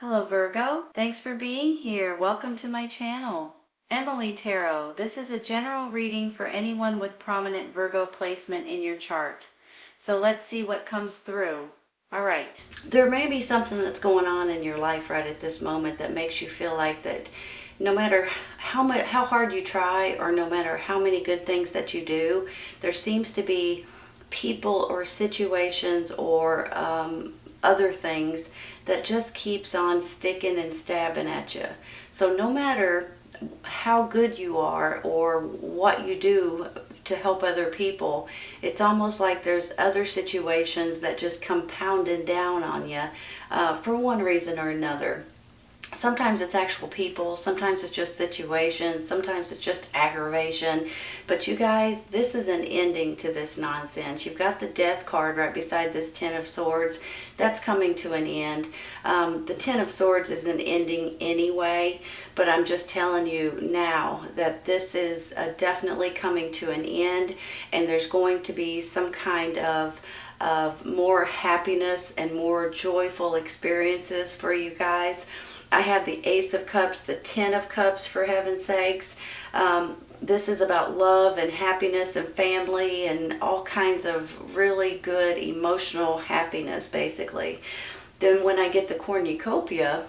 Hello Virgo, thanks for being here. Welcome to my channel. Emily Tarot. This is a general reading for anyone with prominent Virgo placement in your chart. So let's see what comes through. Alright. There may be something that's going on in your life right at this moment that makes you feel like that no matter how hard you try, or no matter how many good things that you do, there seems to be people or situations or other things that just keeps on sticking and stabbing at you. So no matter how good you are or what you do to help other people, it's almost like there's other situations that just come pounding down on you for one reason or another. Sometimes it's actual people, sometimes it's just situations, sometimes it's just aggravation. But you guys, this is an ending to this nonsense. You've got the Death card right beside this Ten of Swords. That's coming to an end. The Ten of Swords is an ending anyway, but I'm just telling you now that this is definitely coming to an end, and there's going to be some kind of more happiness and more joyful experiences for you guys. I have the Ace of Cups, the Ten of Cups, for heaven's sakes. This is about love and happiness and family and all kinds of really good emotional happiness, basically. Then when I get the cornucopia,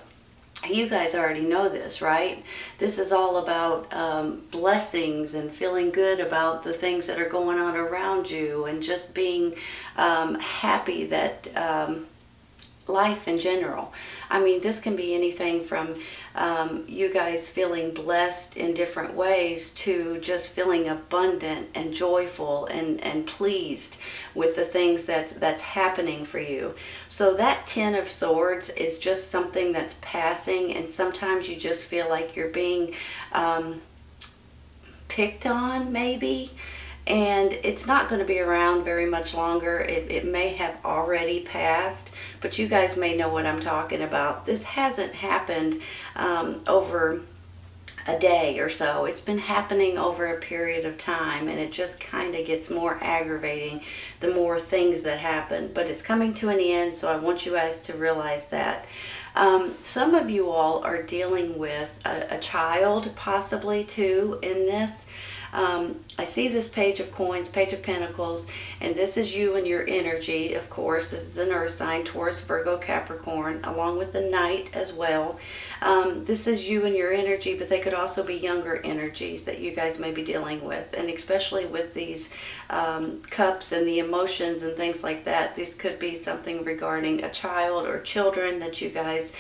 you guys already know this, right? This is all about blessings and feeling good about the things that are going on around you, and just being happy that life in general. I mean, this can be anything from you guys feeling blessed in different ways to just feeling abundant and joyful and pleased with the things that's happening for you. So that Ten of Swords is just something that's passing, and sometimes you just feel like you're being picked on, maybe. And it's not going to be around very much longer. It may have already passed, but you guys may know what I'm talking about. This hasn't happened over a day or so. It's been happening over a period of time, and it just kind of gets more aggravating the more things that happen. But it's coming to an end, so I want you guys to realize that. Some of you all are dealing with a child, possibly too, in this. I see this Page of Coins, Page of Pentacles, and this is you and your energy, of course. This is an earth sign, Taurus, Virgo, Capricorn, along with the Knight as well. This is you and your energy, but they could also be younger energies that you guys may be dealing with. And especially with these cups and the emotions and things like that, this could be something regarding a child or children that you guys,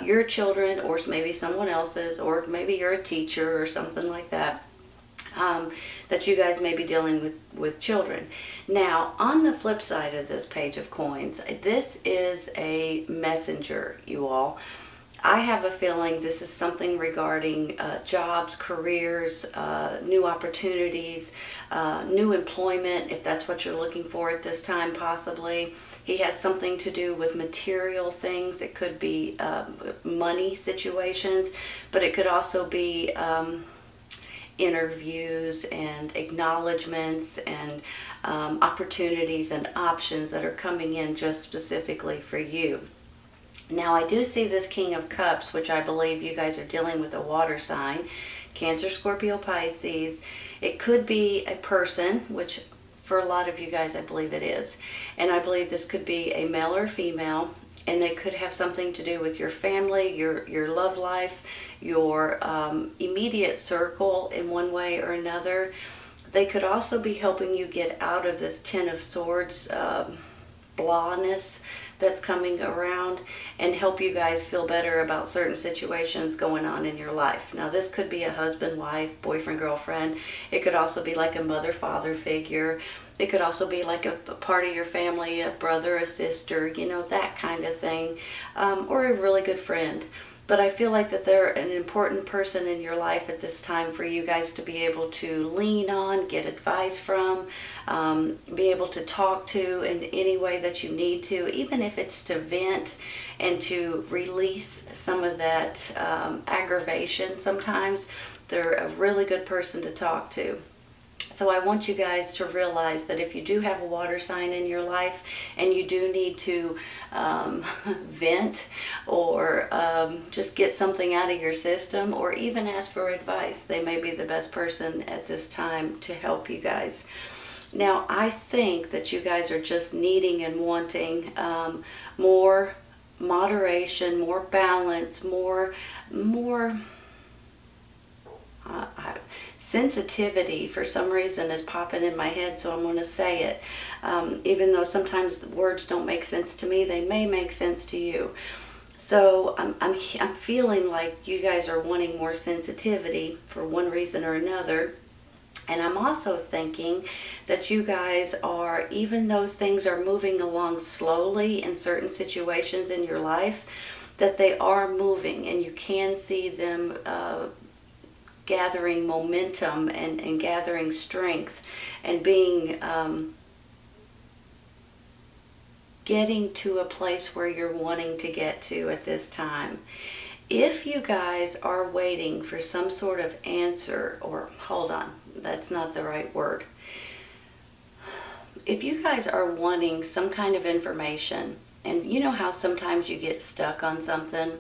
your children, or maybe someone else's, or maybe you're a teacher or something like that. That you guys may be dealing with children. Now, on the flip side of this Page of Coins, this is a messenger, you all. I have a feeling this is something regarding jobs, careers, new opportunities, new employment, if that's what you're looking for at this time, possibly. He has something to do with material things. It could be money situations, but it could also be interviews and acknowledgments and opportunities and options that are coming in just specifically for you. Now, I do see this King of Cups, which I believe you guys are dealing with a water sign, Cancer, Scorpio, Pisces. It could be a person, which for a lot of you guys I believe it is. And I believe this could be a male or female, and they could have something to do with your family, your love life, your immediate circle in one way or another. They could also be helping you get out of this Ten of Swords blahness that's coming around, and help you guys feel better about certain situations going on in your life. Now, this could be a husband, wife, boyfriend, girlfriend. It could also be like a mother, father figure. It could also be like a part of your family, a brother, a sister, you know, that kind of thing, or a really good friend. But I feel like that they're an important person in your life at this time for you guys to be able to lean on, get advice from, be able to talk to in any way that you need to, even if it's to vent and to release some of that aggravation sometimes. They're a really good person to talk to. So I want you guys to realize that if you do have a water sign in your life and you do need to vent or just get something out of your system or even ask for advice, they may be the best person at this time to help you guys. Now, I think that you guys are just needing and wanting more moderation, more balance, more sensitivity for some reason is popping in my head, so I'm going to say it. Even though sometimes the words don't make sense to me, they may make sense to you. So I'm feeling like you guys are wanting more sensitivity for one reason or another. And I'm also thinking that you guys are, even though things are moving along slowly in certain situations in your life, that they are moving and you can see them gathering momentum and gathering strength and being getting to a place where you're wanting to get to at this time. If you guys are waiting for some sort of answer, or hold on, that's not the right word. If you guys are wanting some kind of information, and you know how sometimes you get stuck on something,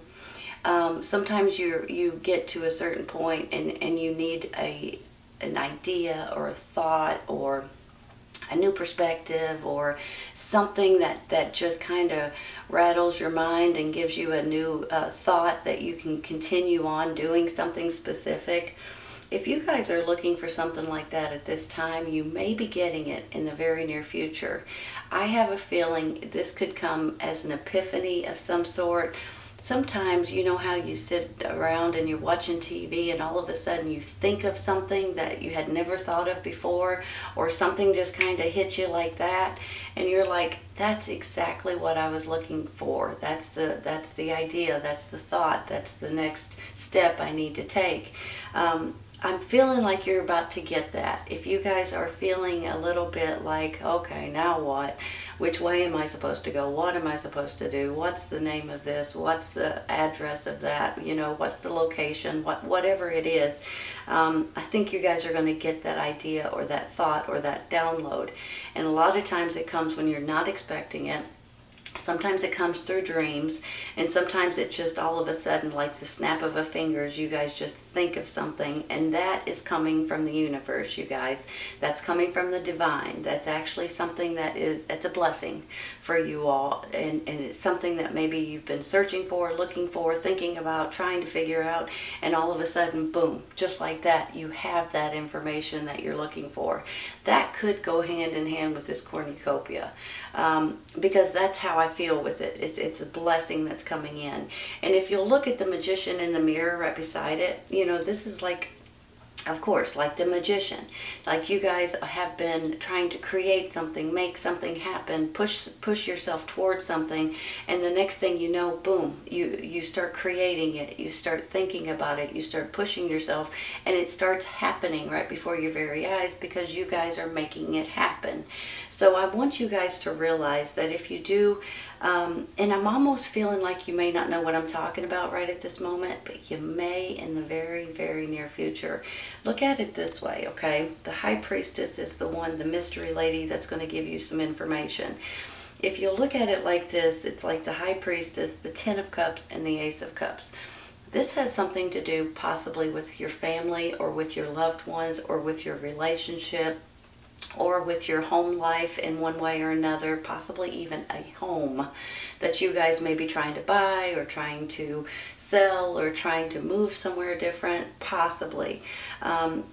sometimes you get to a certain point and you need an idea or a thought or a new perspective or something that just kind of rattles your mind and gives you a new thought that you can continue on doing something specific. If you guys are looking for something like that at this time, you may be getting it in the very near future. I have a feeling this could come as an epiphany of some sort. Sometimes, you know how you sit around and you're watching TV and all of a sudden you think of something that you had never thought of before, or something just kind of hits you like that and you're like, that's exactly what I was looking for. That's the idea, that's the thought, that's the next step I need to take. I'm feeling like you're about to get that. If you guys are feeling a little bit like, okay, now what? Which way am I supposed to go? What am I supposed to do? What's the name of this? What's the address of that? You know, what's the location? Whatever it is, I think you guys are going to get that idea or that thought or that download. And a lot of times it comes when you're not expecting it. Sometimes it comes through dreams, and sometimes it just all of a sudden, like the snap of a fingers, you guys just think of something, and that is coming from the universe, you guys. That's coming from the divine. That's actually something that's a blessing for you all, and it's something that maybe you've been searching for, looking for, thinking about, trying to figure out, and all of a sudden, boom, just like that, you have that information that you're looking for. That could go hand in hand with this cornucopia, because that's how I feel with it. It's a blessing that's coming in. And if you'll look at the magician in the mirror right beside it, you know, this is like, of course, like the magician. Like you guys have been trying to create something, make something happen, push yourself towards something, and the next thing you know, boom, you start creating it, you start thinking about it, you start pushing yourself, and it starts happening right before your very eyes because you guys are making it happen. So I want you guys to realize that if you do, and I'm almost feeling like you may not know what I'm talking about right at this moment, but you may in the very, very near future. Look at it this way, okay? The High Priestess is the one, the mystery lady that's going to give you some information. If you look at it like this, it's like the High Priestess, the Ten of Cups, and the Ace of Cups. This has something to do possibly with your family or with your loved ones or with your relationship, or with your home life in one way or another, possibly even a home that you guys may be trying to buy or trying to sell or trying to move somewhere different, possibly.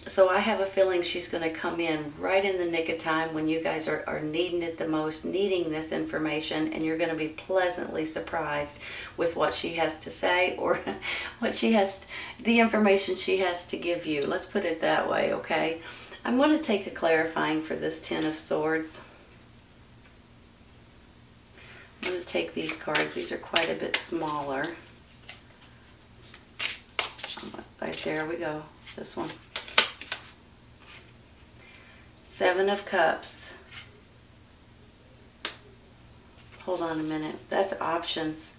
So I have a feeling she's going to come in right in the nick of time when you guys are needing it the most, needing this information, and you're going to be pleasantly surprised with what she has to say or what she has, the information she has to give you. Let's put it that way, okay? I'm going to take a clarifying for this Ten of Swords. I'm going to take these cards. These are quite a bit smaller. Right there we go. This one. Seven of Cups. Hold on a minute. That's options.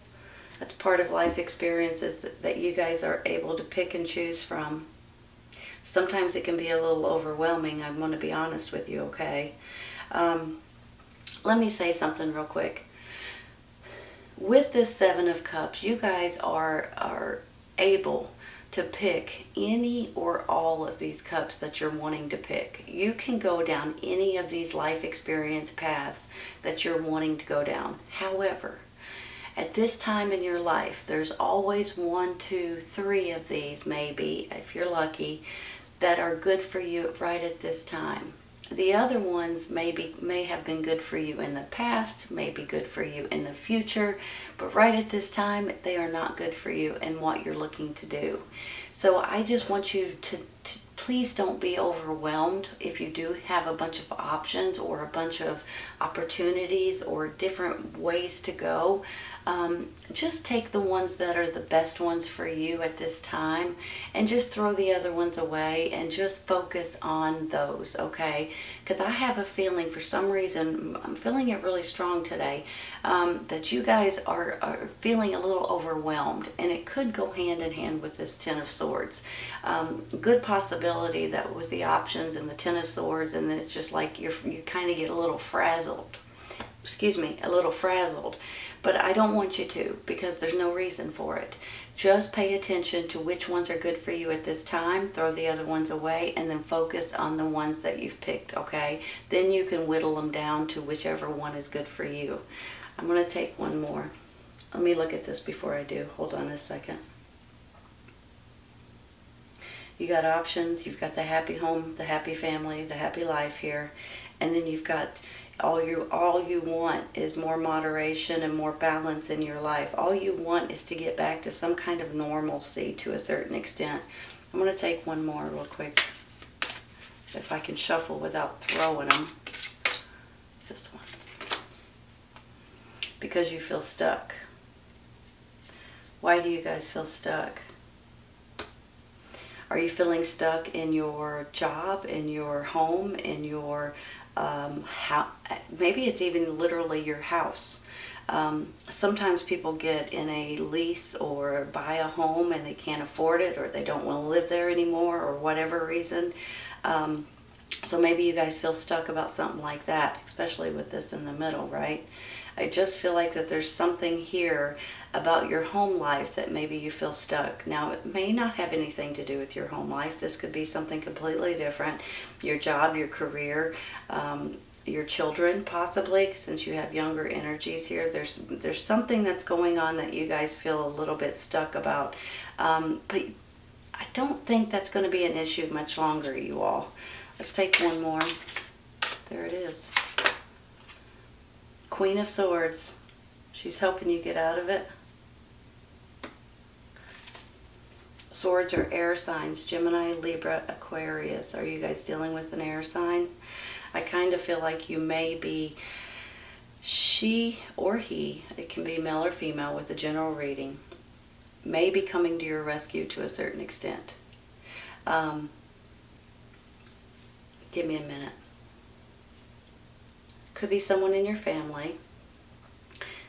That's part of life experiences that you guys are able to pick and choose from. Sometimes it can be a little overwhelming. I want to be honest with you, okay? Let me say something real quick. With this Seven of Cups, you guys are able to pick any or all of these cups that you're wanting to pick. You can go down any of these life experience paths that you're wanting to go down. However, at this time in your life, there's always 1, 2, 3 of these, maybe, if you're lucky, that are good for you right at this time. The other ones may have been good for you in the past, may be good for you in the future, but right at this time, they are not good for you in what you're looking to do. So I just want you to please don't be overwhelmed if you do have a bunch of options or a bunch of opportunities or different ways to go. Just take the ones that are the best ones for you at this time and just throw the other ones away and just focus on those, okay? Because I have a feeling, for some reason, I'm feeling it really strong today, that you guys are feeling a little overwhelmed, and it could go hand in hand with this Ten of Swords. Good possibility that with the options and the Ten of Swords, and then it's just like you kind of get a little frazzled. Excuse me, a little frazzled. But I don't want you to, because there's no reason for it. Just pay attention to which ones are good for you at this time, throw the other ones away, and then focus on the ones that you've picked, okay? Then you can whittle them down to whichever one is good for you. I'm going to take one more. Let me look at this before I do. Hold on a second. You got options. You've got the happy home, the happy family, the happy life here. And then you've got all you want is more moderation and more balance in your life. All you want is to get back to some kind of normalcy to a certain extent. I'm going to take one more real quick. If I can shuffle without throwing them. This one. Because you feel stuck. Why do you guys feel stuck? Are you feeling stuck in your job, in your home, in your maybe it's even literally your house. Sometimes people get in a lease or buy a home and they can't afford it, or they don't want to live there anymore, or whatever reason. So maybe you guys feel stuck about something like that, especially with this in the middle, right? I just feel like that there's something here about your home life that maybe you feel stuck. Now, it may not have anything to do with your home life. This could be something completely different. Your job, your career, your children, possibly, since you have younger energies here. There's something that's going on that you guys feel a little bit stuck about. But I don't think that's going to be an issue much longer, you all. Let's take one more. There it is. Queen of Swords. She's helping you get out of it. Swords are air signs. Gemini, Libra, Aquarius. Are you guys dealing with an air sign? I kind of feel like you may be, she or he, it can be male or female with a general reading, may be coming to your rescue to a certain extent. Give me a minute. Could be someone in your family.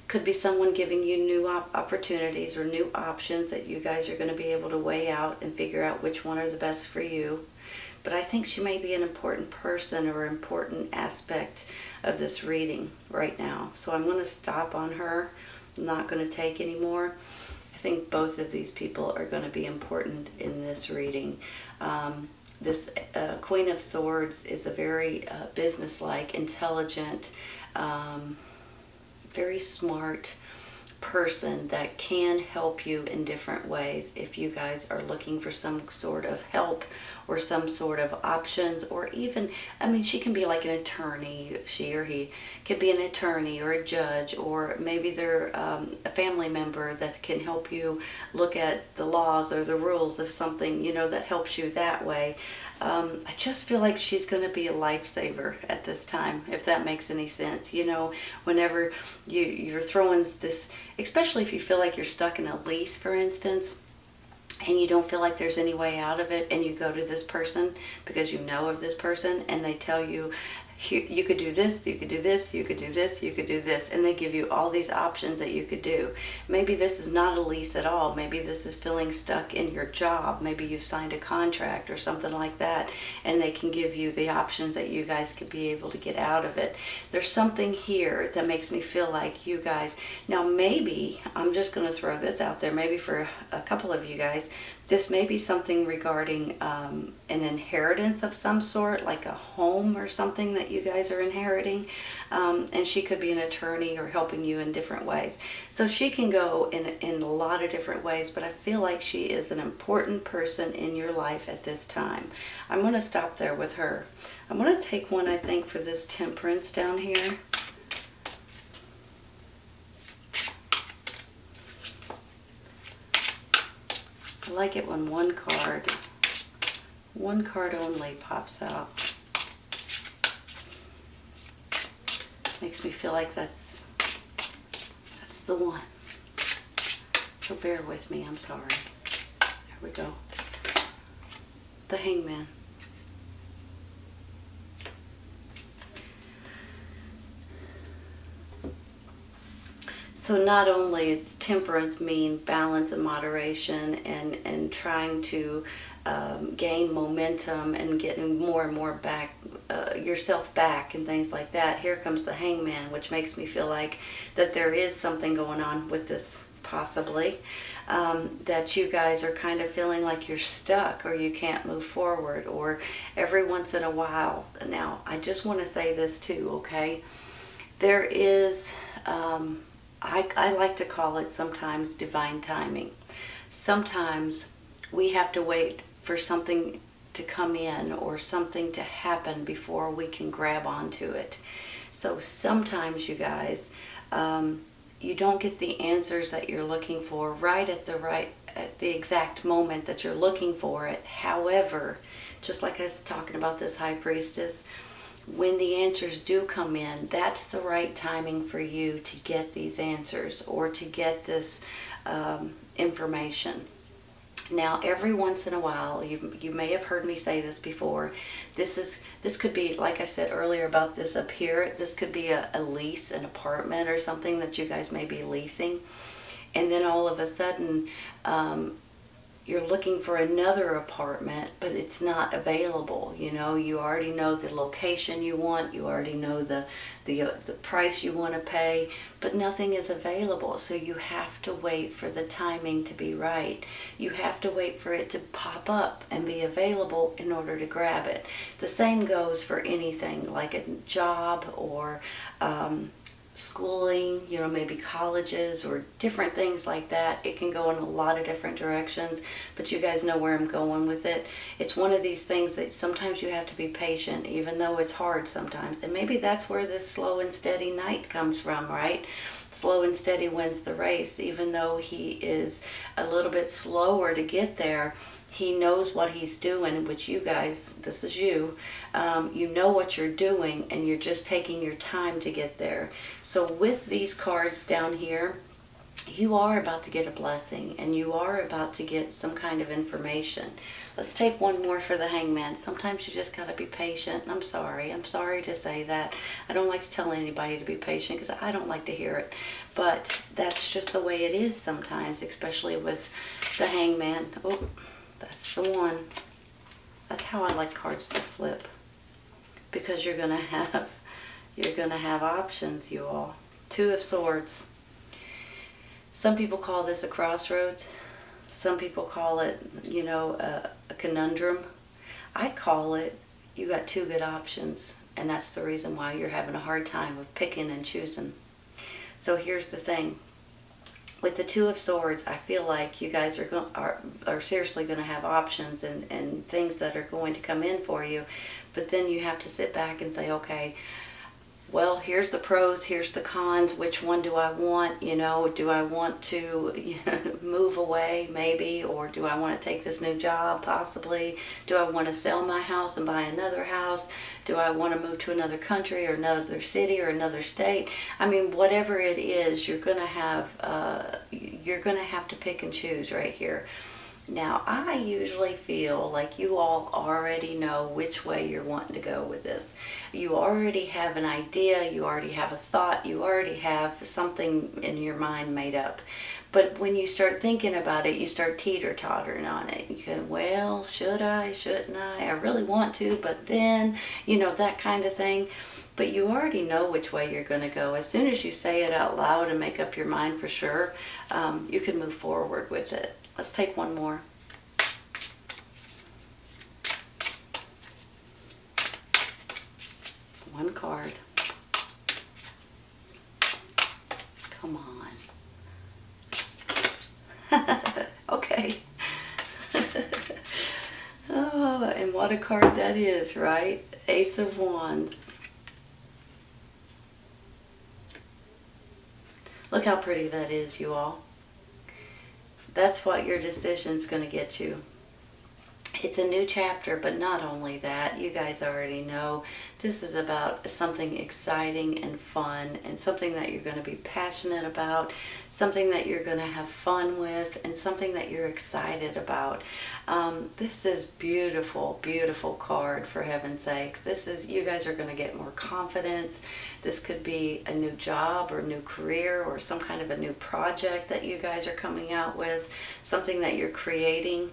Could be someone giving you new opportunities or new options that you guys are going to be able to weigh out and figure out which one are the best for you. But I think she may be an important person or important aspect of this reading right now. So I'm going to stop on her. I'm not going to take any more. I think both of these people are going to be important in this reading. This Queen of Swords is a very businesslike, intelligent, very smart person that can help you in different ways if you guys are looking for some sort of help or some sort of options, or even, I mean, she can be like an attorney, she or he could be an attorney or a judge, or maybe they're a family member that can help you look at the laws or the rules of something, you know, that helps you that way. I just feel like she's going to be a lifesaver at this time, if that makes any sense. You know, whenever you're throwing this, especially if you feel like you're stuck in a lease, for instance, and you don't feel like there's any way out of it, and you go to this person because you know of this person, and they tell you, you could do this, you could do this, you could do this, you could do this, and they give you all these options that you could do. Maybe this is not a lease at all. Maybe this is feeling stuck in your job. Maybe you've signed a contract or something like that, and they can give you the options that you guys could be able to get out of it. There's something here that makes me feel like you guys, now maybe, I'm just going to throw this out there, maybe for a couple of you guys, this may be something regarding an inheritance of some sort, like a home or something that you guys are inheriting. And she could be an attorney or helping you in different ways. So she can go in a lot of different ways, but I feel like she is an important person in your life at this time. I'm going to stop there with her. I'm going to take one, I think, for this Temperance down here. I like it when one card only pops out. Makes me feel like that's the one. So bear with me, I'm sorry. There we go. The Hangman. So not only is temperance mean balance and moderation and trying to gain momentum and getting more and more back, yourself back and things like that, here comes the Hangman, which makes me feel like that there is something going on with this possibly, that you guys are kind of feeling like you're stuck or you can't move forward, or every once in a while. Now, I just want to say this too, okay? There is... I like to call it sometimes divine timing. Sometimes we have to wait for something to come in or something to happen before we can grab onto it. So sometimes, you guys, you don't get the answers that you're looking for right at the exact moment that you're looking for it. However, just like I was talking about this High Priestess, when the answers do come in, that's the right timing for you to get these answers or to get this information. Now, every once in a while, you may have heard me say this before, this could be, like I said earlier about this up here, this could be a lease, an apartment or something that you guys may be leasing, and then all of a sudden, you're looking for another apartment, but it's not available. You know, you already know the location you want, you already know the price you want to pay, but nothing is available. So you have to wait for the timing to be right. You have to wait for it to pop up and be available in order to grab it. The same goes for anything like a job or schooling, you know, maybe colleges or different things like that. It can go in a lot of different directions, but you guys know where I'm going with it. It's one of these things that sometimes you have to be patient, even though it's hard sometimes. And maybe that's where this slow and steady knight comes from, right? Slow and steady wins the race. Even though he is a little bit slower to get there, he knows what he's doing, which you guys, this is you, you know what you're doing, and you're just taking your time to get there. So with these cards down here, you are about to get a blessing, and you are about to get some kind of information. Let's take one more for the Hangman. Sometimes you just got to be patient. I'm sorry to say that. I don't like to tell anybody to be patient because I don't like to hear it. But that's just the way it is sometimes, especially with the Hangman. Oh, that's the one. That's how I like cards to flip, because you're gonna have options, you all. Two of Swords. Some people call this a crossroads. Some people call it, you know, a conundrum. I call it, you got two good options, and that's the reason why you're having a hard time of picking and choosing. So here's the thing. With the Two of Swords, I feel like you guys are seriously going to have options and things that are going to come in for you. But then you have to sit back and say, okay, well, here's the pros, here's the cons. Which one do I want? You know, do I want to move away maybe? Or do I want to take this new job possibly? Do I want to sell my house and buy another house? Do I want to move to another country or another city or another state? I mean, whatever it is, you're going to have to pick and choose right here. Now, I usually feel like you all already know which way you're wanting to go with this. You already have an idea, you already have a thought, you already have something in your mind made up. But when you start thinking about it, you start teeter-tottering on it. You can, well, should I, shouldn't I? I really want to, but then, that kind of thing. But you already know which way you're going to go. As soon as you say it out loud and make up your mind for sure, you can move forward with it. Let's take one more. One card. Come on. Okay. Oh, and what a card that is, right? Ace of Wands. Look how pretty that is, you all. That's what your decision's going to get you. It's a new chapter, but not only that, you guys already know this is about something exciting and fun, and something that you're going to be passionate about, something that you're going to have fun with, and something that you're excited about. This is beautiful, beautiful card, for heaven's sakes. You guys are going to get more confidence. This could be a new job or new career or some kind of a new project that you guys are coming out with, something that you're creating.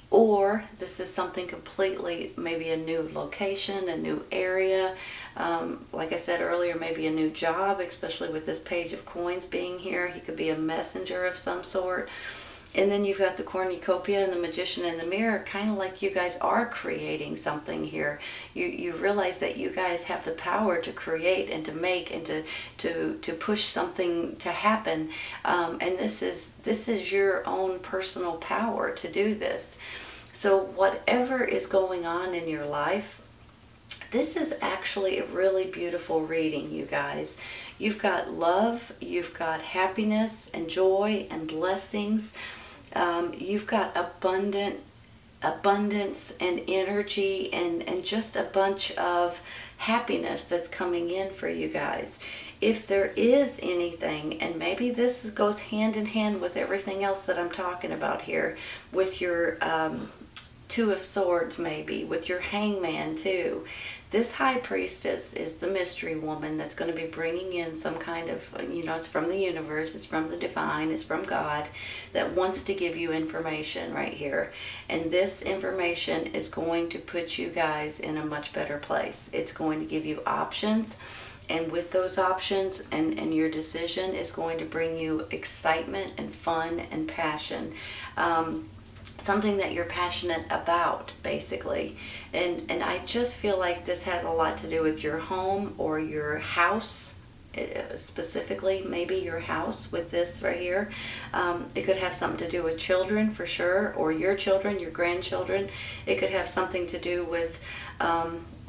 Or this is something completely, maybe a new location, a new area. Like I said earlier, maybe a new job, especially with this Page of Coins being here. He could be a messenger of some sort. And then you've got the cornucopia and the Magician in the Mirror, kind of like you guys are creating something here. You realize that you guys have the power to create and to make and to push something to happen. And this is your own personal power to do this. So whatever is going on in your life, this is actually a really beautiful reading, you guys. You've got love, you've got happiness and joy and blessings. You've got abundance and energy and just a bunch of happiness that's coming in for you guys. If there is anything, and maybe this goes hand in hand with everything else that I'm talking about here, with your Two of Swords, maybe, with your Hangman too. This High Priestess is the mystery woman that's going to be bringing in some kind of, it's from the universe, it's from the divine, it's from God, that wants to give you information right here. And this information is going to put you guys in a much better place. It's going to give you options. And with those options and your decision is going to bring you excitement and fun and passion. Something that you're passionate about, basically. And I just feel like this has a lot to do with your home or your house, specifically maybe your house with this right here. It could have something to do with children for sure, or your children, your grandchildren. It could have something to do with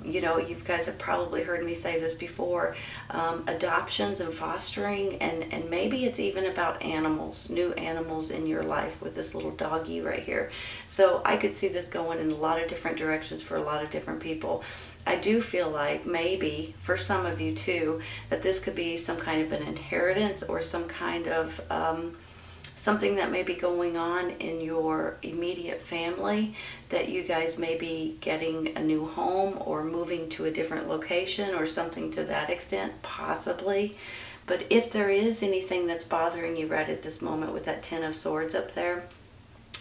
you guys have probably heard me say this before, adoptions and fostering, and maybe it's even about animals, new animals in your life with this little doggy right here. So I could see this going in a lot of different directions for a lot of different people. I do feel like maybe for some of you too, that this could be some kind of an inheritance or some kind of something that may be going on in your immediate family, that you guys may be getting a new home or moving to a different location or something to that extent, possibly. But if there is anything that's bothering you right at this moment with that Ten of Swords up there,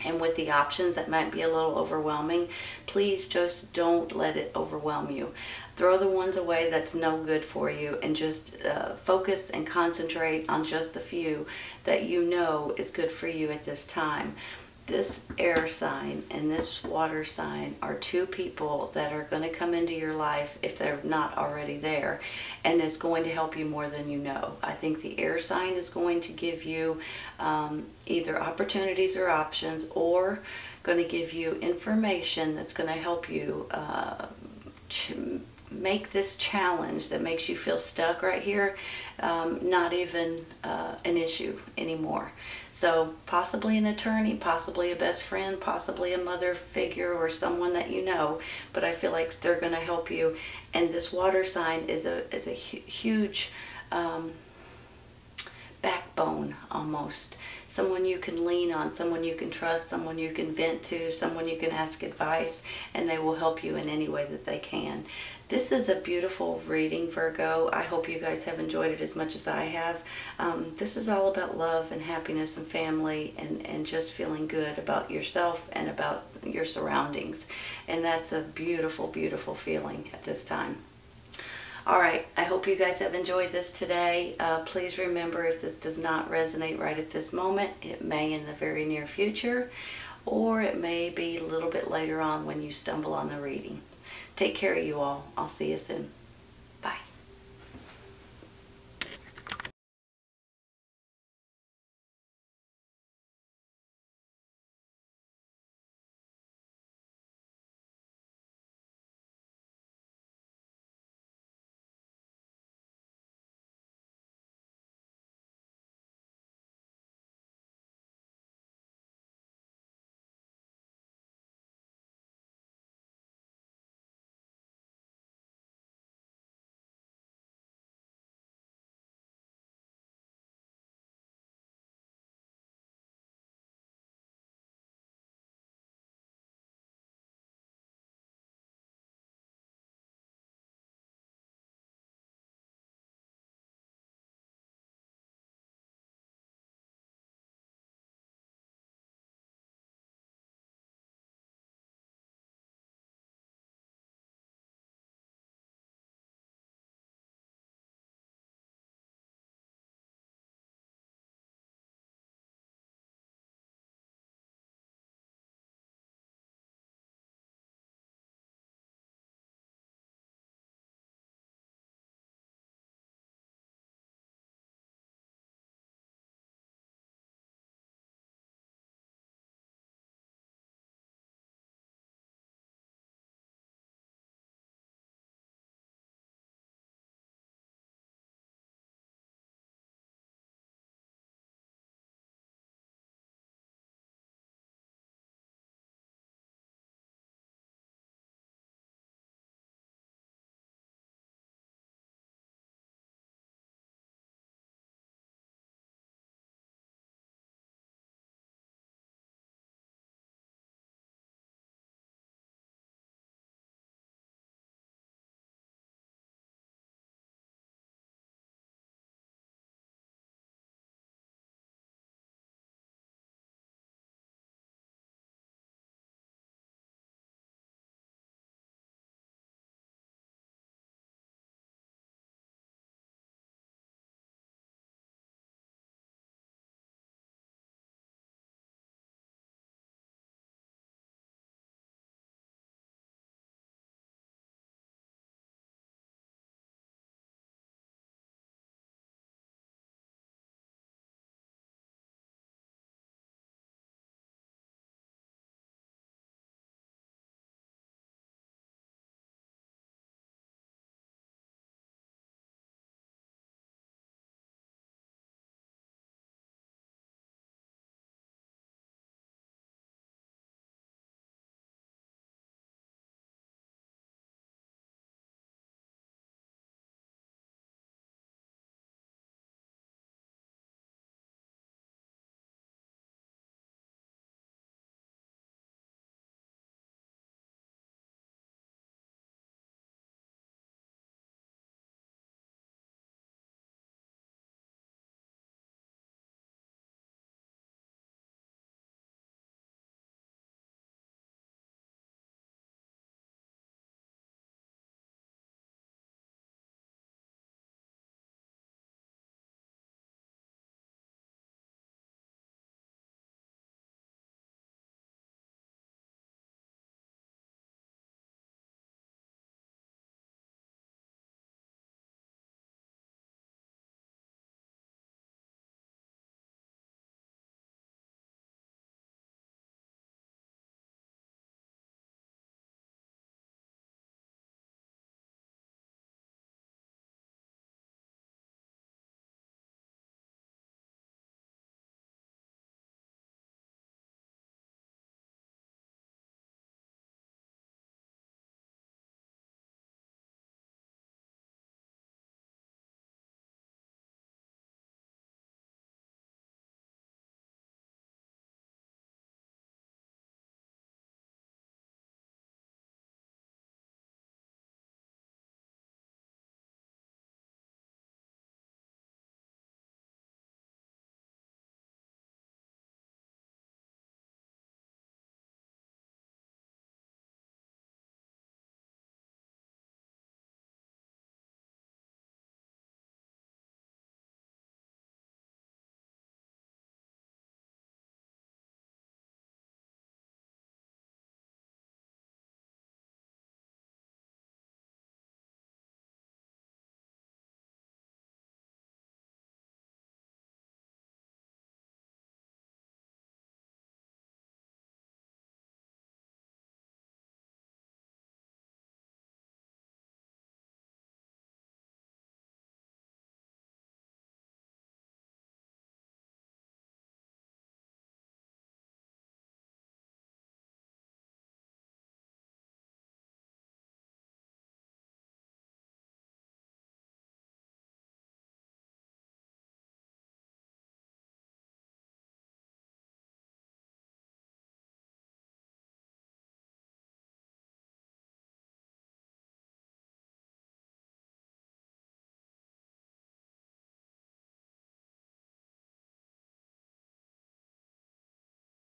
and with the options that might be a little overwhelming, please just don't let it overwhelm you. Throw the ones away that's no good for you, and just focus and concentrate on just the few that you know is good for you at this time. This air sign and this water sign are two people that are going to come into your life if they're not already there, and it's going to help you more than you know. I think the air sign is going to give you either opportunities or options, or going to give you information that's going to help you make this challenge that makes you feel stuck right here not even an issue anymore. So possibly an attorney, possibly a best friend, possibly a mother figure or someone that you know, but I feel like they're going to help you. And this water sign is a huge backbone almost. Someone you can lean on, someone you can trust, someone you can vent to, someone you can ask advice, and they will help you in any way that they can. This is a beautiful reading, Virgo. I hope you guys have enjoyed it as much as I have. This is all about love and happiness and family and just feeling good about yourself and about your surroundings. And that's a beautiful, beautiful feeling at this time. All right, I hope you guys have enjoyed this today. Please remember, if this does not resonate right at this moment, it may in the very near future, or it may be a little bit later on when you stumble on the reading. Take care of you all. I'll see you soon.